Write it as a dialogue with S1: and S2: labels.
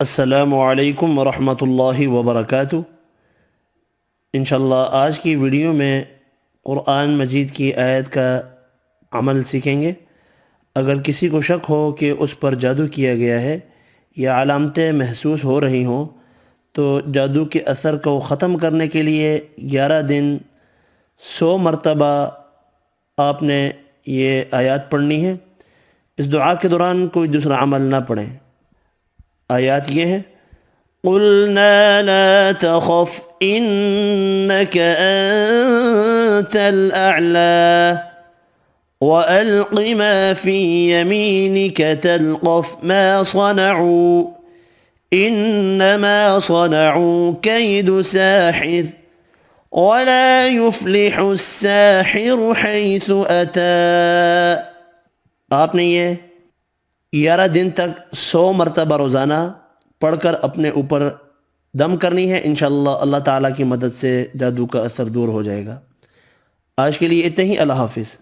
S1: السلام علیکم ورحمۃ اللہ وبرکاتہ۔ انشاءاللہ آج کی ویڈیو میں قرآن مجید کی آیت کا عمل سیکھیں گے۔ اگر کسی کو شک ہو کہ اس پر جادو کیا گیا ہے یا علامتیں محسوس ہو رہی ہوں تو جادو کے اثر کو ختم کرنے کے لیے 11 دن 100 مرتبہ آپ نے یہ آیات پڑھنی ہے۔ اس دعا کے دوران کوئی دوسرا عمل نہ پڑھیں۔ آیات یہ ہیں: قُلْنَا لَا تَخَفْ إِنَّكَ أَنْتَ الْأَعْلَى وَأَلْقِ مَا فِي يَمِينِكَ تَلْقَفْ مَا صَنَعُوا إِنَّمَا صَنَعُوا كَيْدُ سَاحِرٍ وَلَا يُفْلِحُ السَّاحِرُ حَيْثُ أَتَى۔ آپ نے یہ 11 دن تک 100 مرتبہ روزانہ پڑھ کر اپنے اوپر دم کرنی ہے۔ انشاءاللہ اللہ تعالیٰ کی مدد سے جادو کا اثر دور ہو جائے گا۔ آج کے لیے اتنا ہی۔ اللہ حافظ۔